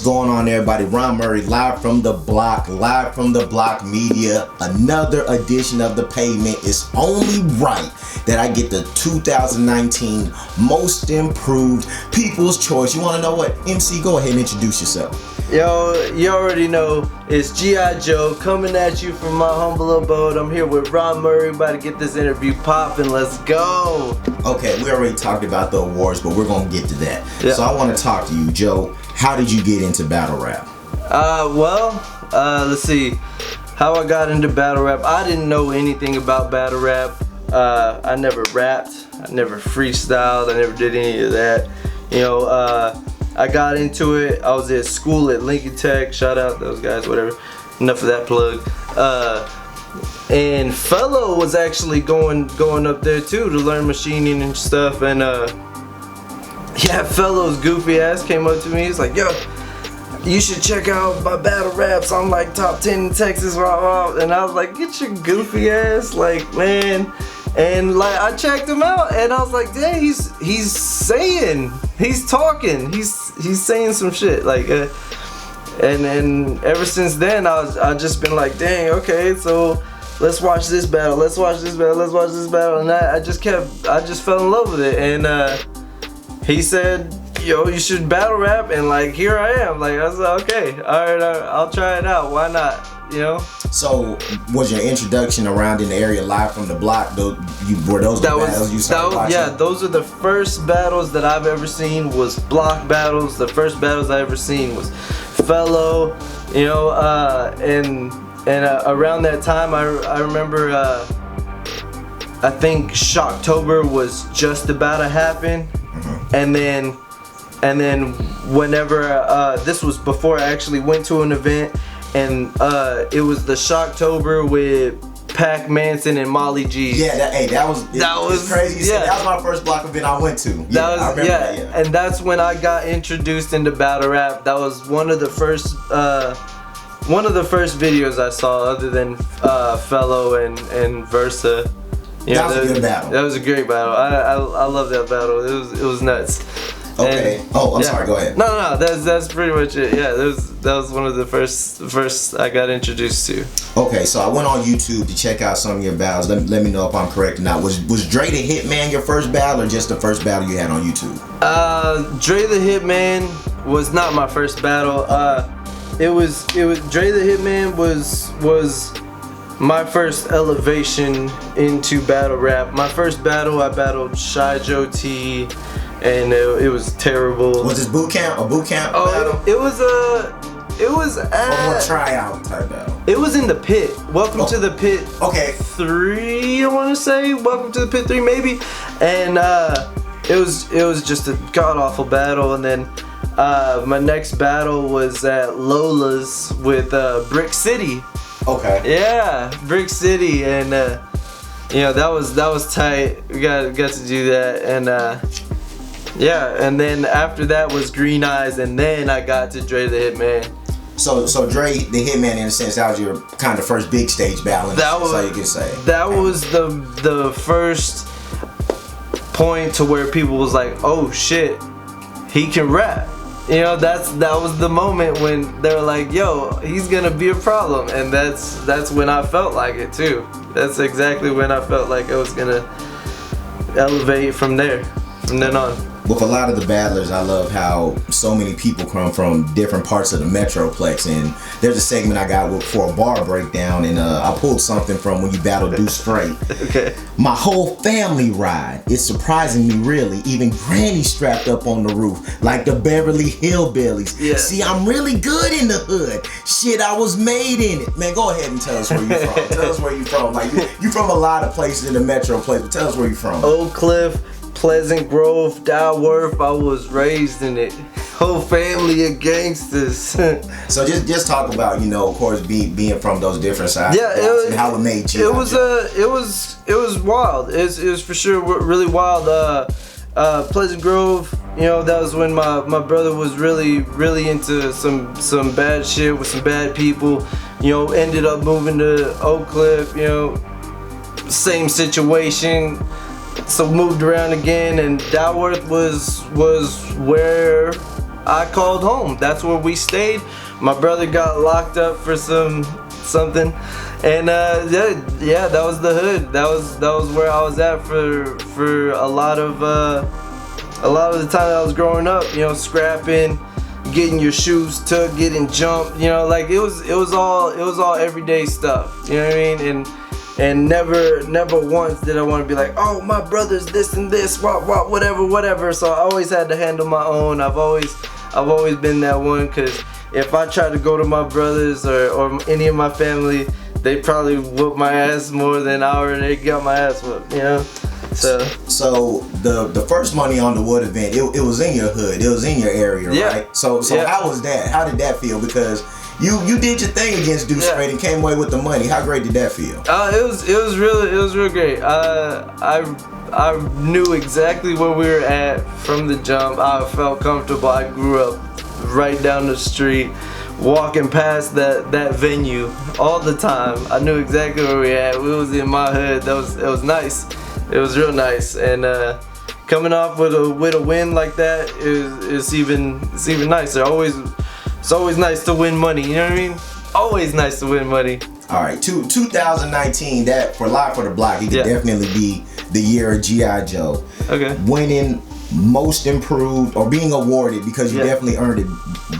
going on, everybody? Ron Murray, live from the block media. Another edition of the Pavement. It's only right that I get the 2019 Most Improved People's Choice. You want to know what? MC, go ahead and introduce yourself. Yo, you already know it's G.I. Joe coming at you from my humble abode. I'm here with Ron Murray, about to get this interview popping. Let's go. Okay, we already talked about the awards, but we're gonna get to that. Yeah. So I want to talk to you, Joe. How did you get into battle rap? Let's see. How I got into battle rap. I didn't know anything about battle rap. I never rapped. I never freestyled. I never did any of that. You know, I got into it. I was at school at Lincoln Tech. Shout out those guys, whatever. Enough of that plug. And Fellow was actually going up there too to learn machining and stuff. And yeah, Fellow's goofy ass came up to me. He's like, "Yo, you should check out my battle raps. I'm like top 10 in Texas." And I was like, "Get your goofy ass, like, man." And like I checked him out, and I was like, "Dang, he's talking, he's saying some shit." Like, and ever since then, I just been like, "Dang, okay, so let's watch this battle, let's watch this battle," and I just fell in love with it. And he said, "Yo, you should battle rap," and like here I am. Like I was like, "Okay, all right, I'll try it out. Why not?" You know. So, was your introduction around in the area live from the block? Were those the battles you started watching? Yeah, those are the first battles that I've ever seen. Was block battles. The first battles I ever seen was Fellow. You know, and around that time, I remember. I think Shocktober was just about to happen, and then whenever this was before I actually went to an event. And it was the Shocktober with Pac Manson and Molly G. Yeah, that was crazy. Yeah, that was my first block event I went to. Yeah, I remember that, yeah. And that's when I got introduced into battle rap. That was one of the first videos I saw, other than Fellow and Versa. You know, that was a good battle. That was a great battle. I love that battle. It was nuts. Okay. And, I'm sorry. Go ahead. No. That's pretty much it. Yeah, that was one of the first I got introduced to. Okay, so I went on YouTube to check out some of your battles. Let me know if I'm correct or not. Was Dre the Hitman your first battle, or just the first battle you had on YouTube? Dre the Hitman was not my first battle. It was Dre the Hitman was my first elevation into battle rap. My first battle, I battled Shy Joe T. And it was terrible. Was this boot camp battle? It was a tryout type battle. It was in the pit. Welcome to the pit. Okay. 3, I want to say. Welcome to the pit 3, maybe. And it was just a god awful battle. And then my next battle was at Lola's with Brick City. Okay. Yeah, Brick City, and you know, that was tight. We got to do that, and yeah, and then after that was Green Eyes, and then I got to Dre the Hitman. So Dre the Hitman, in a sense, that was your kind of first big stage battle. That's all you can say. That was the first point to where people was like, "Oh shit, he can rap." You know, that was the moment when they were like, "Yo, he's gonna be a problem," and that's when I felt like it too. That's exactly when I felt like I was gonna elevate from then on. With a lot of the battlers, I love how so many people come from different parts of the Metroplex, and there's a segment I got for a bar breakdown, and I pulled something from when you battled Deuce Straight. Okay. My whole family ride. It's surprising me, really. Even Granny strapped up on the roof like the Beverly Hillbillies. Yeah. See, I'm really good in the hood. Shit, I was made in it. Man, go ahead and tell us where you from. Tell us where you from. Like you from a lot of places in the Metroplex, but tell us where you from. Oak Cliff, Pleasant Grove, Dalworth. I was raised in it. Whole family of gangsters. So just talk about, you know, of course, being from those different sides. Yeah, and how it made you. It was wild. It was for sure really wild. Pleasant Grove, you know, that was when my brother was really into some bad shit with some bad people. You know, ended up moving to Oak Cliff. You know, same situation. So moved around again, and Dalworth was where I called home. That's where we stayed. My brother got locked up for something, and yeah, that was the hood. That was where I was at for a lot of the time that I was growing up. You know, scrapping, getting your shoes took, getting jumped. You know, like it was all everyday stuff. You know what I mean? And never once did I want to be like, oh, my brother's this and this, whatever. So I always had to handle my own. I've always been that one, because if I tried to go to my brothers or any of my family, they probably whoop my ass more than I already got my ass whooped, you know? So the first Money on the Wood event, it was in your hood, it was in your area, right? So how was that? How did that feel? Because you did your thing against Deuce Spade and came away with the money. How great did that feel? It was real great. I knew exactly where we were at from the jump. I felt comfortable. I grew up right down the street, walking past that venue all the time. I knew exactly where we at. We was in my hood. It was nice. It was real nice. And coming off with a win like that is even nicer. It's always nice to win money, you know what I mean? Always nice to win money. All right, 2019, that for Live for the Block, it could definitely be the year of G.I. Joe. Okay. Winning Most Improved, or being awarded, because you definitely earned it,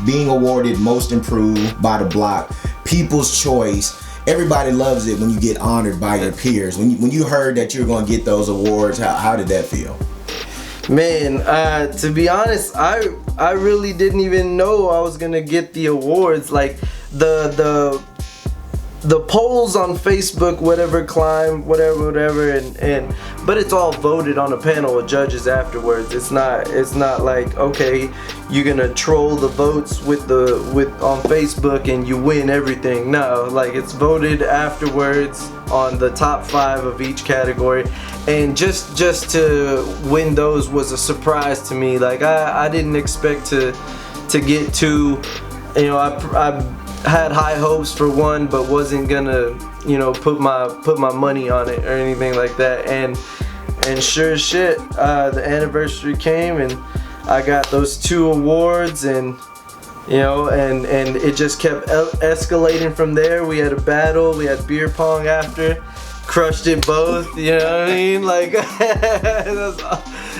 being awarded Most Improved by the Block, People's Choice. Everybody loves it when you get honored by your peers. When you heard that you were going to get those awards, how did that feel? Man, to be honest, I really didn't even know I was gonna get the awards. Like the polls on Facebook, whatever climbed, whatever, and but it's all voted on a panel of judges afterwards. It's not like, okay, you're gonna troll the votes with on Facebook and you win everything. No, like it's voted afterwards on the top 5 of each category, and just to win those was a surprise to me. Like I didn't expect to get 2. You know, I had high hopes for 1, but wasn't gonna, you know, put my money on it or anything like that. And sure as shit, the anniversary came and I got those 2 awards, and you know, and it just kept escalating from there. We had a battle, we had beer pong after, crushed it both, you know what I mean? Like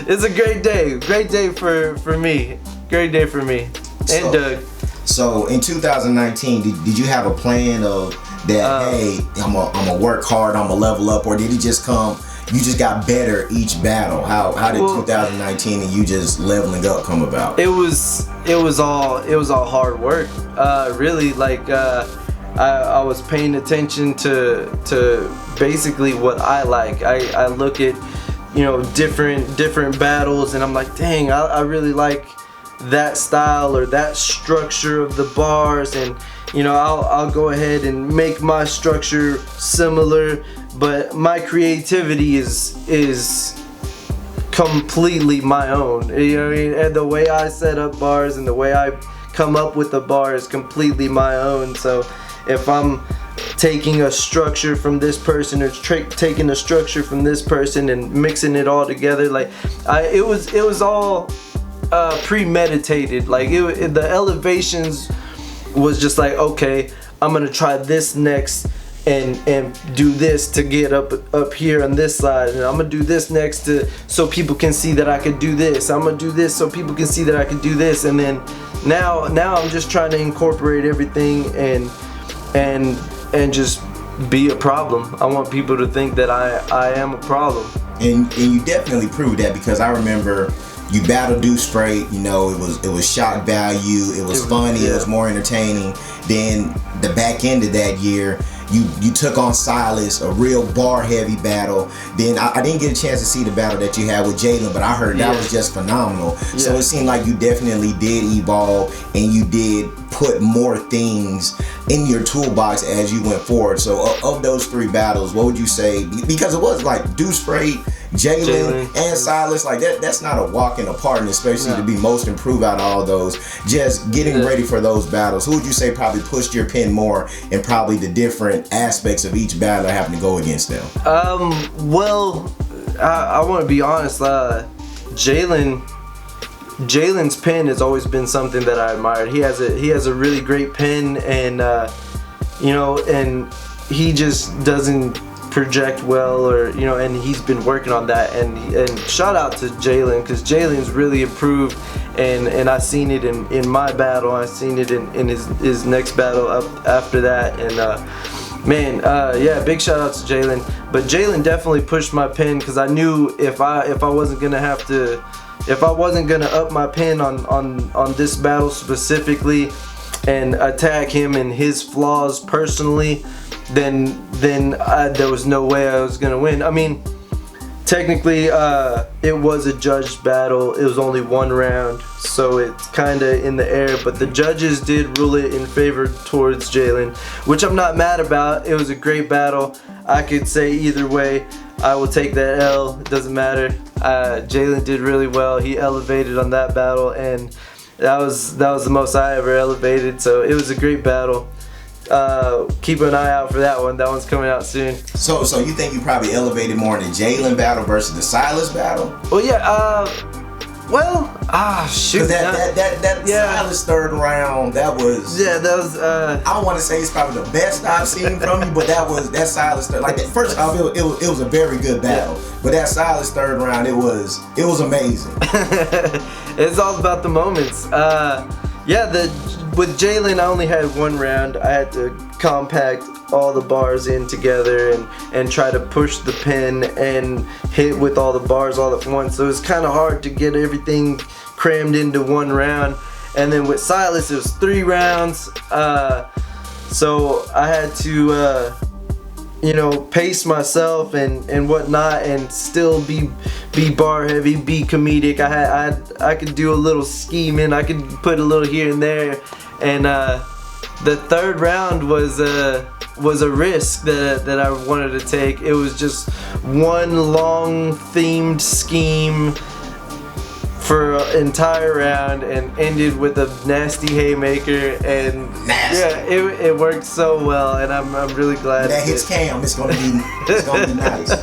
it's a great day for me, great day for me and Doug. So in 2019, did you have a plan of that, hey, I'm gonna work hard, I'm gonna level up, or did it just come, you just got better each battle? How did 2019 and you just leveling up come about? It was all hard work. Really, like I was paying attention to basically what I like. I look at, you know, different battles, and I'm like, dang, I really like that style or that structure of the bars, and you know, I'll go ahead and make my structure similar, but my creativity is completely my own. You know what I mean? And the way I set up bars and the way I come up with the bar is completely my own. So if I'm taking a structure from this person or taking a structure from this person and mixing it all together, like it was all premeditated. Like the elevations was just like, okay, I'm gonna try this next and do this to get up here on this side, and I'm gonna do this next so people can see that I could do this. I'm gonna do this so people can see that I could do this, and then now I'm just trying to incorporate everything and just be a problem. I want people to think that I am a problem. And you definitely proved that, because I remember you battled Deuce Straight, you know, it was shock value, it was funny, it was more entertaining. Then the back end of that year, you took on Silas, a real bar heavy battle. Then I didn't get a chance to see the battle that you had with Jalen, but I heard that was just phenomenal. So it seemed like you definitely did evolve, and you did put more things in your toolbox as you went forward. So of those 3 battles, what would you say? Because it was like Deuce Straight, Jalens, and Silas, like that's not a walk in the park, and especially to be most improved out of all those. Just getting ready for those battles, who would you say probably pushed your pen more, and probably the different aspects of each battle having to go against them? Well, I want to be honest. Jalen Jalens Pin has always been something that I admired. He has a really great pin, and you know, and he just doesn't project well, or you know, and he's been working on that. And shout out to Jalen, because Jalen's really improved, and I seen it in my battle. I seen it in his next battle up after that, and man, yeah, big shout out to Jalen. But Jalen definitely pushed my pin, because I knew if I wasn't gonna up my pin on this battle specifically and attack him and his flaws personally, then there was no way I was gonna win. I mean, technically, it was a judged battle. It was only one round, so it's kind of in the air. But the judges did rule it in favor towards Jalen, which I'm not mad about. It was a great battle. I could say either way. I will take that L. It doesn't matter. Jalen did really well. He elevated on that battle, and that was the most I ever elevated. So it was a great battle. Keep an eye out for that one. That one's coming out soon. So you think you probably elevated more in the Jalen battle versus the Silas battle? Well, yeah. Shoot. That Silas third round, that was. Yeah, that was. I don't want to say it's probably the best I've seen from you, but that Silas third. Like that first off, it was a very good battle. Yeah. But that Silas third round, it was amazing. It's all about the moments. With Jalen, I only had one round. I had to compact all the bars in together and try to push the pin and hit with all the bars all at once. So it was kind of hard to get everything crammed into one round. And then with Silas, it was 3 rounds. So I had to, you know, pace myself and whatnot, and still be bar heavy, be comedic. I could do a little scheming. I could put a little here and there. And the third round was a risk that I wanted to take. It was just one long themed scheme for an entire round, and ended with a nasty haymaker, and yeah, it worked so well, and I'm really glad. That hits Cam. It's gonna be nice.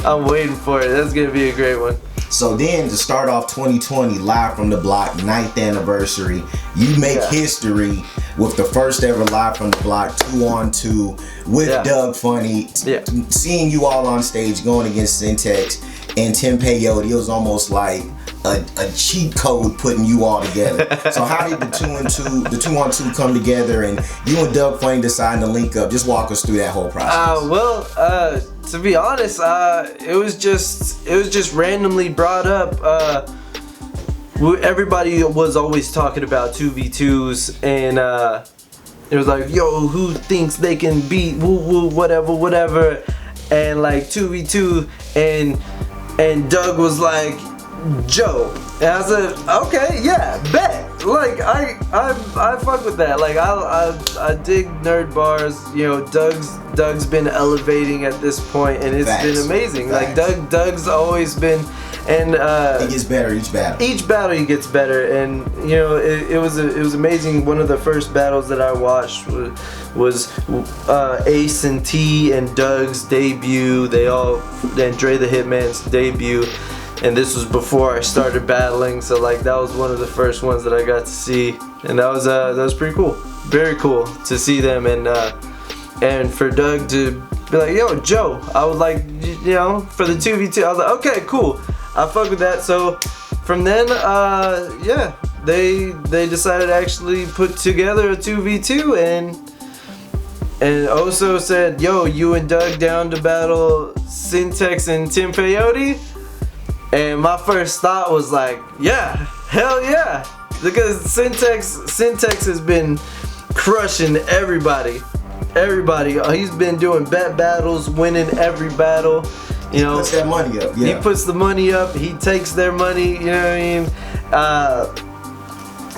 I'm waiting for it. That's gonna be a great one. So then, to start off 2020 live from the block, 9th anniversary, you make history with the first ever live from the block 2-on-2 with Doug Funny. Yeah. Seeing you all on stage going against Syntax and Tim Peyote, it was almost like a cheat code putting you all together. So how did the 2-on-2 come together, and you and Doug Funny deciding to link up? Just walk us through that whole process. To be honest, it was just randomly brought up. Everybody was always talking about 2v2s, and it was like, yo, who thinks they can beat woo whatever, and like 2v2, and Doug was like, Joe. And I said, okay, yeah, bet. Like I fuck with that. Like I dig nerd bars. You know, Doug's been elevating at this point, and it's been amazing. Like Doug's always been, and he gets better each battle. Each battle he gets better, and you know it was amazing. One of the first battles that I watched was Ace and T and Doug's debut. And Dre the Hitman's debut. And this was before I started battling, so like that was one of the first ones that I got to see, and that was pretty cool, very cool to see them, and for Doug to be like, yo, Joe, I would like, you know, for the 2v2, I was like, okay, cool, I fuck with that. So from then, they decided to actually put together a 2v2, and Oso said, yo, you and Doug down to battle Syntax and Tim Peyote? And my first thought was like, yeah, hell yeah, because Syntax has been crushing everybody. He's been doing bet battles, winning every battle. You know, he puts that money up. Yeah. He puts the money up. He takes their money. You know what I mean?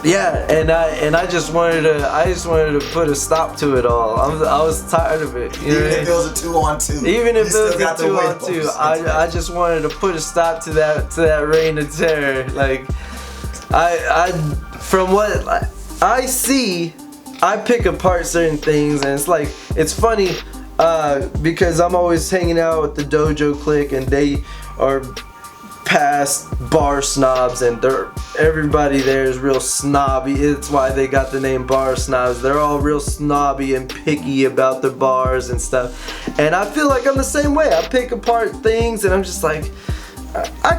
And I just wanted to put a stop to it all. I was tired of it. You know, even if it was a 2-on-2. Even if it was a 2-on-2, I just wanted to put a stop to that reign of terror. Like from what I see, I pick apart certain things, and it's funny because I'm always hanging out with the Dojo clique, and they are past bar snobs, and everybody there is real snobby. It's why they got the name bar snobs. They're all real snobby and picky about their bars and stuff. And I feel like I'm the same way. I pick apart things, and I'm just like, I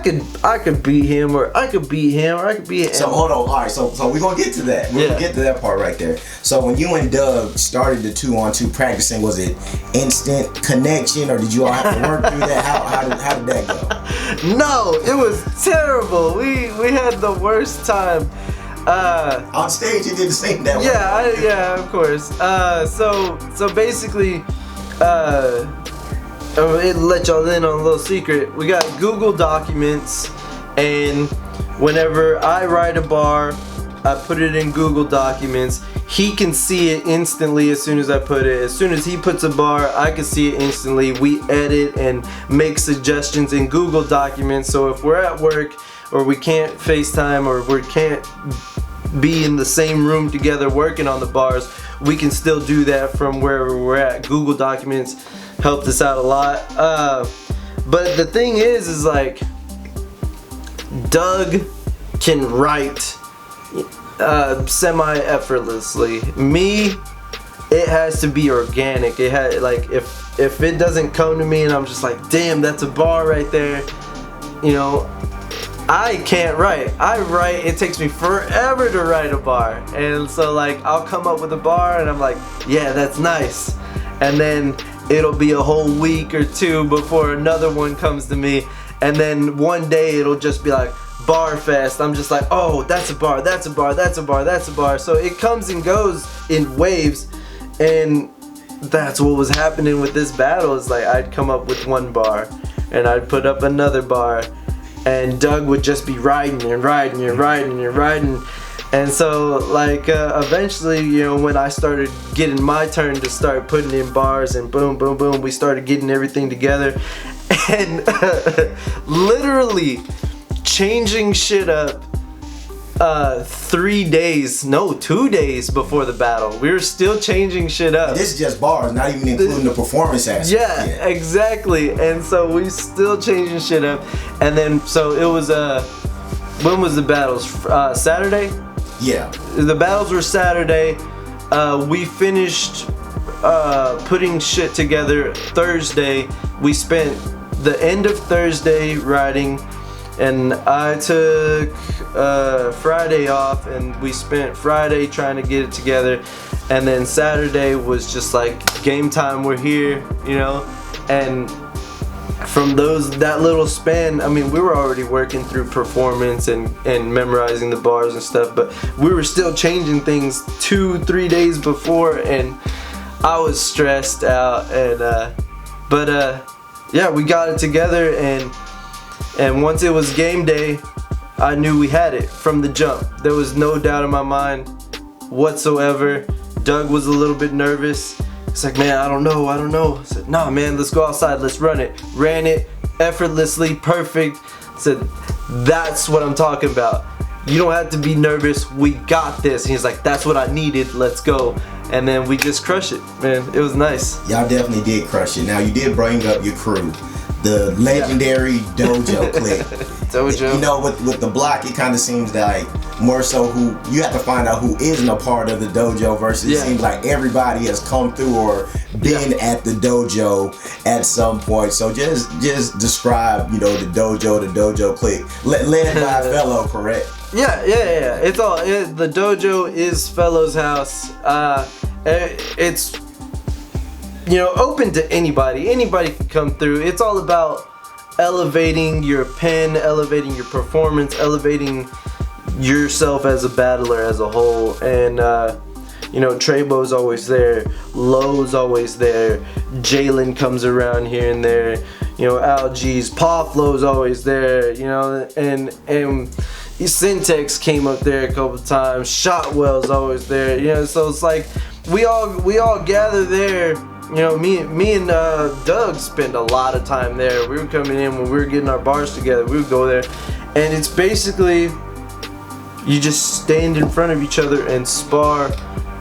could beat him, or I could beat him, or I could beat him. So hold on, all right. So we're gonna get to that. We're gonna get to that part right there. So when you and Doug started the 2-on-2 practicing, was it instant connection, or did you all have to work through that? How did that go? No, it was terrible. We had the worst time. On stage, you did the same that way. Yeah, of course. So basically, it let y'all in on a little secret. We got Google Documents, and whenever I write a bar, I put it in Google Documents. He can see it instantly as soon as I put it. As soon as he puts a bar, I can see it instantly. We edit and make suggestions in Google Documents. So if we're at work, or we can't FaceTime, or we can't be in the same room together working on the bars, we can still do that from wherever we're at. Google Documents helped us out a lot. But the thing is like, Doug can write semi-effortlessly. Me, it has to be organic. It had, like, if it doesn't come to me and I'm just like, damn, that's a bar right there, you know, I can't write. It takes me forever to write a bar. And so like, I'll come up with a bar and I'm like, yeah, that's nice. And then it'll be a whole week or two before another one comes to me. And then one day it'll just be like, bar fest. I'm just like, oh, that's a bar, that's a bar, that's a bar, that's a bar. So it comes and goes in waves. And that's what was happening with this battle. Is like, I'd come up with one bar and I'd put up another bar, and Doug would just be riding and riding and riding and riding. And so like eventually, you know, when I started getting my turn to start putting in bars, and boom, boom, boom, we started getting everything together, and literally changing shit up 2 days before the battle. We were still changing shit up. This is just bars, not even including the performance aspect. Yeah, exactly. And so we still changing shit up. And then so it was when was the battles? Saturday? Yeah. The battles were Saturday. We finished putting shit together Thursday. We spent the end of Thursday writing, and I took Friday off, and we spent Friday trying to get it together. And then Saturday was just like, game time, we're here, you know. And from that little span, I mean, we were already working through performance and memorizing the bars and stuff, but we were still changing things 2-3 days before, and I was stressed out. And yeah, we got it together, and once it was game day, I knew we had it from the jump. There was no doubt in my mind whatsoever. Doug was a little bit nervous. It's like, man, I don't know. I said, nah, man, let's go outside, let's run it. Ran it effortlessly, perfect. I said, that's what I'm talking about. You don't have to be nervous, we got this. And he's like, that's what I needed, let's go. And then we just crushed it, man. It was nice. Y'all definitely did crush it. Now, you did bring up your crew, the legendary Dojo clique. Dojo. You know, with the block, it kind of seems like more so who you have to find out who isn't a part of the dojo, versus it seems like everybody has come through or been at the dojo at some point. So just describe, you know, the dojo clique, led by a fellow, correct? Yeah. It's all the dojo is Fellow's house. It's, you know, open to anybody. Anybody can come through. It's all about elevating your pen, elevating your performance, elevating yourself as a battler as a whole. And you know, Trebo's always there, Lowe's always there, Jalen comes around here and there, you know, Algie's, Pawflow's always there, you know, and Syntex came up there a couple times, Shotwell's always there, you know. So it's like we all gather there. You know, me and Doug spent a lot of time there. We were coming in when we were getting our bars together. We would go there, and it's basically you just stand in front of each other and spar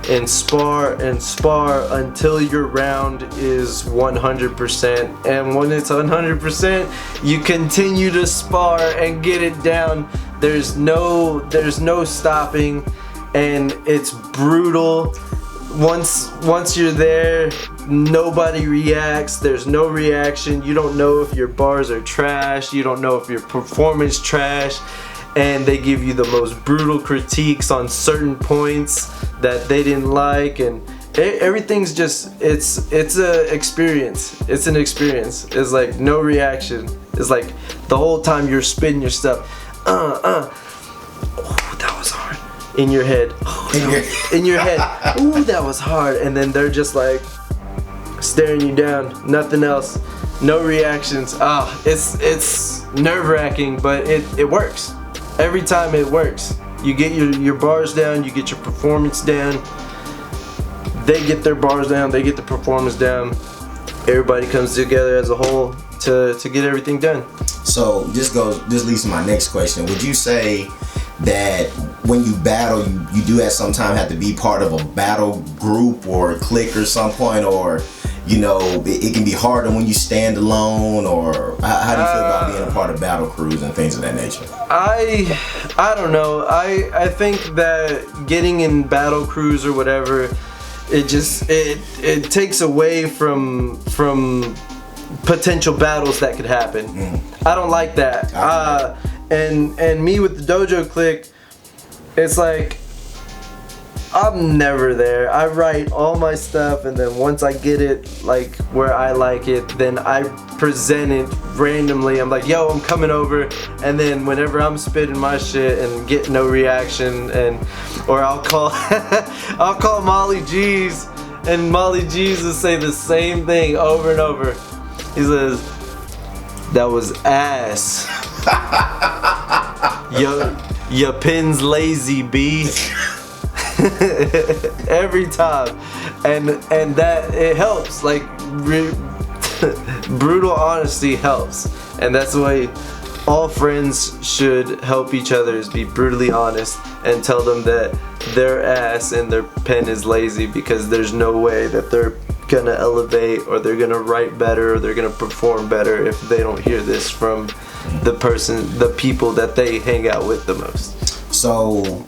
and spar until your round is 100%. And when it's 100%, you continue to spar and get it down. There's no stopping, and it's brutal. Once you're there, nobody reacts. There's no reaction. You don't know if your bars are trash. You don't know if your performance trash. And they give you the most brutal critiques on certain points that they didn't like, and everything's just it's a experience. It's an experience. It's like no reaction. It's like the whole time you're spitting your stuff. Oh, that was hard. In your head. Oh, in your head. Ooh, that was hard. And then they're just like staring you down. Nothing else. No reactions. It's nerve-wracking, but it works. Every time it works. You get your bars down, you get your performance down. They get their bars down, they get the performance down. Everybody comes together as a whole to get everything done. So this leads to my next question. Would you say that when you battle, you do at some time have to be part of a battle group or a clique or some point, or you know, it can be harder when you stand alone, or how do you feel about being a part of battle crews and things of that nature? I don't know. I think that getting in battle crews or whatever, it takes away from potential battles that could happen. I don't like that. And me with the Dojo clique, it's like I'm never there. I write all my stuff, and then once I get it like where I like it, then I present it randomly. I'm like, yo, I'm coming over, and then whenever I'm spitting my shit and get no reaction, or I'll call Molly G's, and Molly G's will say the same thing over and over. He says, that was ass. Your pin's lazy, B. Every time, and that it helps. Like brutal honesty helps, and that's the way all friends should help each other, is be brutally honest and tell them that their ass and their pen is lazy, because there's no way that they're gonna elevate, or they're gonna write better, or they're gonna perform better if they don't hear this from the people that they hang out with the most. So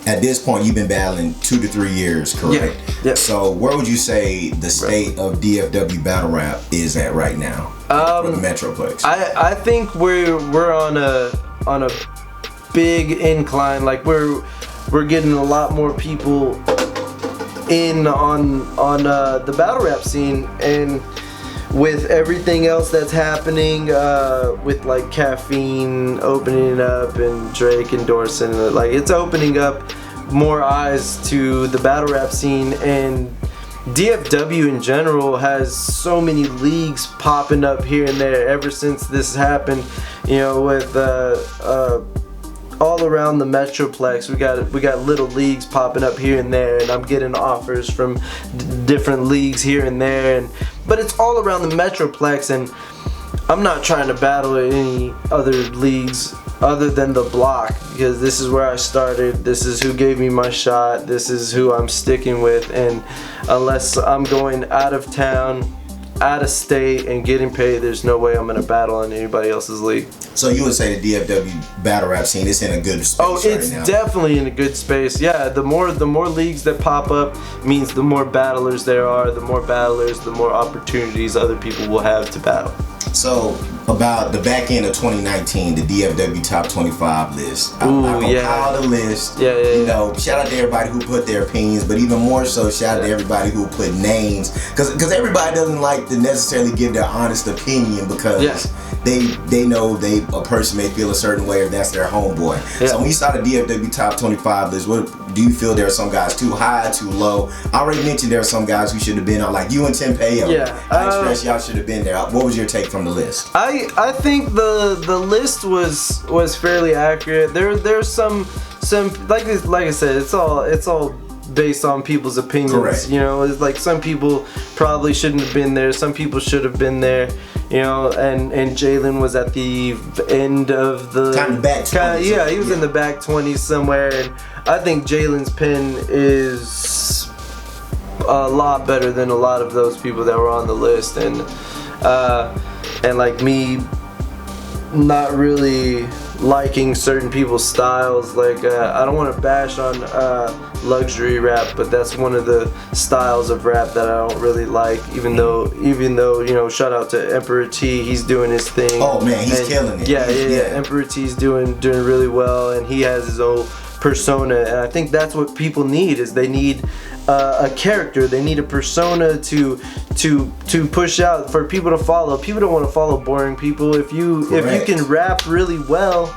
at this point, you've been battling 2 to 3 years, correct? Yeah. So where would you say the state of DFW battle rap is at right now for the Metroplex? I think we're on a big incline. Like we're getting a lot more people in on the battle rap scene, and with everything else that's happening, with like Caffeine opening up and Drake endorsing it, like it's opening up more eyes to the battle rap scene, and DFW in general has so many leagues popping up here and there ever since this happened. You know, with all around the Metroplex, we got little leagues popping up here and there, and I'm getting offers from different leagues here and there, but it's all around the Metroplex, and I'm not trying to battle any other leagues other than the block, because this is where I started. This is who gave me my shot. This is who I'm sticking with, and unless I'm going out of town, out of state, and getting paid, there's no way I'm gonna battle in anybody else's league. So you would say the DFW battle rap scene is in a good space? Oh, it's right now. Definitely in a good space. Yeah, the more leagues that pop up means the more battlers there are. The more battlers, the more opportunities other people will have to battle. So about the back end of 2019, the DFW Top 25 list. I compiled the list. Yeah. You know, shout out to everybody who put their opinions, but even more so, shout out to everybody who put names, because everybody doesn't like to necessarily give their honest opinion, because they know a person may feel a certain way if that's their homeboy. Yeah. So when you saw the DFW Top 25 list, what do you feel there are some guys too high, too low? I already mentioned there are some guys who should have been on, like you and Tim Payo. Yeah. I expressed y'all should have been there. What was your take from the list? I think the list was fairly accurate. There's some like I said, it's all based on people's opinions. Correct. You know, it's like some people probably shouldn't have been there. Some people should have been there. You know, and Jalen was at the end of the kind of back 20s. He was in the back 20s somewhere, and I think Jalens Pin is a lot better than a lot of those people that were on the list, and like me not really liking certain people's styles. Like I don't want to bash on luxury rap, but that's one of the styles of rap that I don't really like, even though you know, shout out to Emperor T, he's doing his thing. Oh man, he's killing it. Yeah. Emperor T's doing really well, and he has his own persona, and I think that's what people need, is they need a character, they need a persona to push out for people to follow. People don't want to follow boring people. If you can rap really well,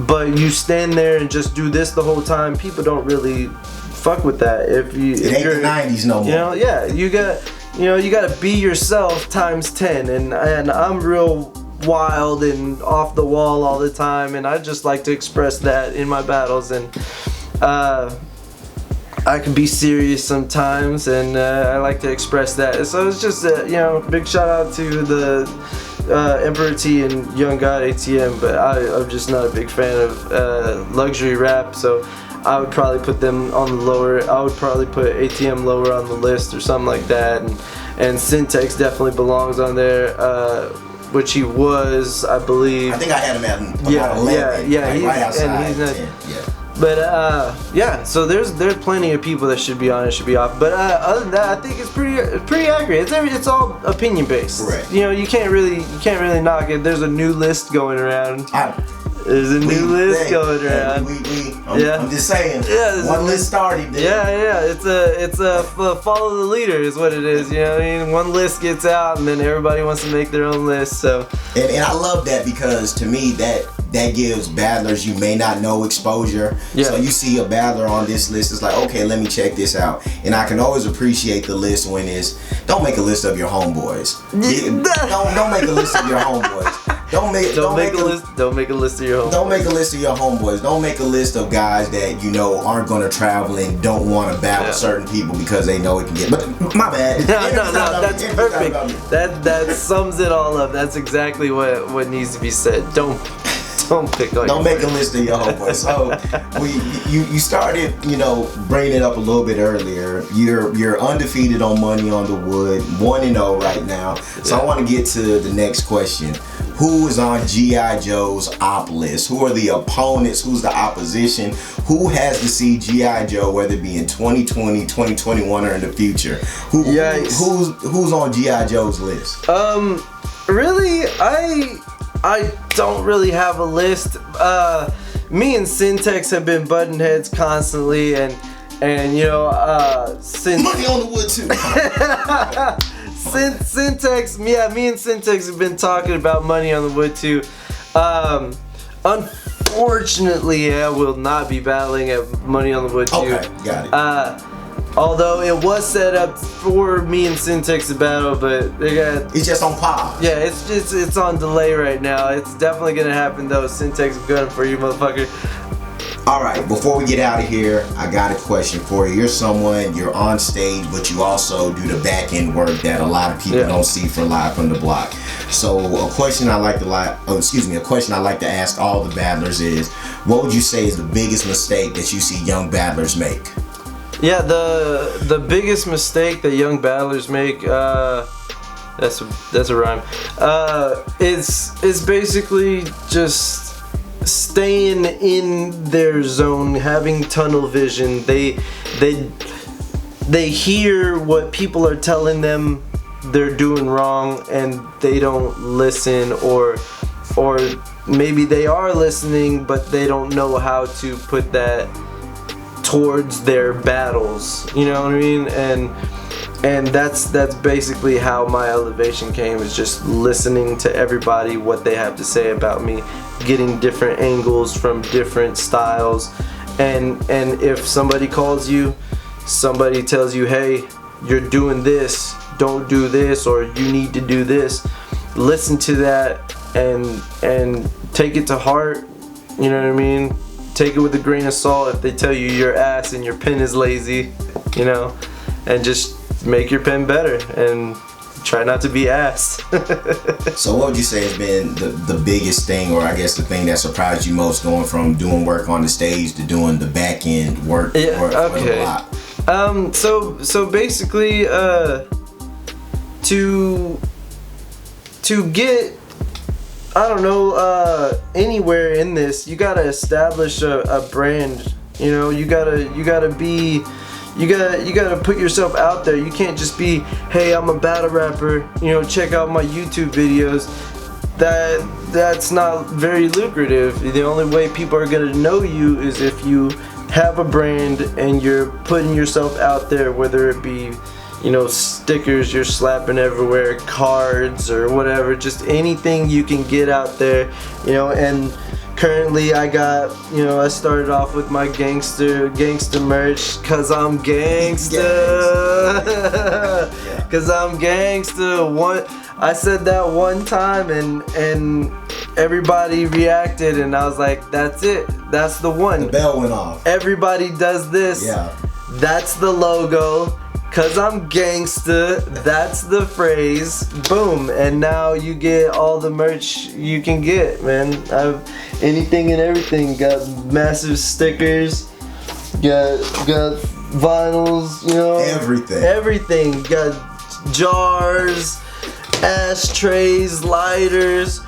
but you stand there and just do this the whole time, people don't really fuck with that. It ain't the 90s no more. You know, yeah, you got to be yourself times 10, and I'm real wild and off the wall all the time, and I just like to express that in my battles, and I can be serious sometimes, and I like to express that. So it's just you know, big shout out to the Emperor T and Young God ATM, but I'm just not a big fan of luxury rap, so I would probably put them on the lower. I would probably put ATM lower on the list or something like that, and Syntax definitely belongs on there. Which he was, I believe. I think I had him at 11. Yeah, like right outside. he's not, 10. Yeah. But yeah, so there's plenty of people that should be on, it should be off. But other than that, I think it's pretty accurate. It's all opinion based. Correct. You know, you can't really knock it. There's a new list going around. There's a new list going around. I'm just saying. Yeah, one list started. Dude. Yeah. It's a follow the leader is what it is. You know what I mean? One list gets out, and then everybody wants to make their own list. So. And I love that, because to me that gives battlers you may not know exposure. Yeah. So you see a battler on this list, it's like, okay, let me check this out. And I can always appreciate the list when it's, don't make a list of your homeboys. Don't make a list of your homeboys. Don't make a list of your homeboys. Don't make a list of your homeboys. Don't make a list of guys that you know aren't going to travel and don't want to battle certain people because they know it can get. But my bad. No, that's perfect. That sums it all up. That's exactly what needs to be said. Don't pick on. Don't make a list of your homeboys. So you started, you know, bringing it up a little bit earlier. You're undefeated on Money on the Wood, 1-0 right now. So I want to get to the next question. Who is on G.I. Joe's op list? Who are the opponents? Who's the opposition? Who has to see G.I. Joe, whether it be in 2020, 2021, or in the future? Who's on G.I. Joe's list? Really, I don't really have a list. Me and Syntax have been butting heads constantly, and you know, Money on the Wood too. Syntax, me and Syntax have been talking about Money on the Wood too. Unfortunately, I will not be battling at Money on the Wood too. Okay, got it. Although it was set up for me and Syntax to battle, but it's just on pause. Yeah, it's on delay right now. It's definitely gonna happen though. Syntax is gunning for you, motherfucker. All right, before we get out of here, I got a question for you. You're on stage, but you also do the back end work that a lot of people don't see for Live from the Block. So a question I like to ask all the battlers is, what would you say is the biggest mistake that you see young battlers make? Yeah, the biggest mistake that young battlers make, that's a rhyme. It's basically just staying in their zone, having tunnel vision. They hear what people are telling them they're doing wrong, and they don't listen, or maybe they are listening, but they don't know how to put that towards their battles. You know what I mean? And that's basically how my elevation came, is just listening to everybody, what they have to say about me, getting different angles from different styles, and if somebody calls you, somebody tells you, hey, you're doing this, don't do this, or you need to do this, listen to that and take it to heart. You know what I mean? Take it with a grain of salt if they tell you your ass and your pen is lazy, you know, and just make your pen better and try not to be ass. So what would you say has been the biggest thing, or I guess the thing that surprised you most, going from doing work on the stage to doing the back end work? Okay. So basically, to get, I don't know, anywhere in this, you gotta establish a brand. You know, you gotta put yourself out there. You can't just be, hey, I'm a battle rapper, you know, check out my YouTube videos. That's not very lucrative. The only way people are gonna know you is if you have a brand and you're putting yourself out there, whether it be, you know, stickers you're slapping everywhere, cards or whatever, just anything you can get out there, you know. And currently I got, you know, I started off with my gangster merch, cause I'm gangsta. Cause I'm gangsta. I said that one time and everybody reacted, and I was like, that's it, that's the one. The bell went off. Everybody does this. Yeah. That's the logo. Cause I'm gangsta, that's the phrase. Boom, and now you get all the merch you can get, man. I've anything and everything. Got massive stickers, got vinyls, you know. Everything. Got jars, ashtrays, lighters,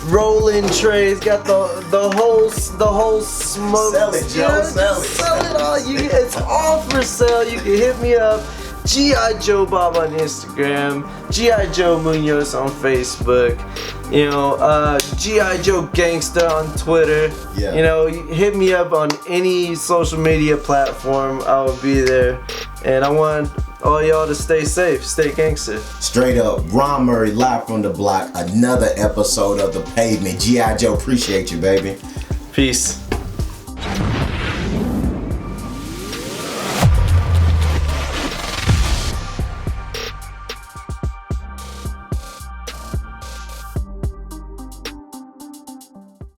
rolling trays. Got the whole smoke. Sell it, Joe. Sell it. Sell it all. It's all for sale. You can hit me up. G.I. Joe Bob on Instagram, G.I. Joe Munoz on Facebook, you know, G.I. Joe Gangsta on Twitter. Yeah. You know, hit me up on any social media platform, I will be there. And I want all y'all to stay safe, stay gangster. Straight up, Ron Murray, live from the block, another episode of The Pavement. G.I. Joe, appreciate you, baby. Peace.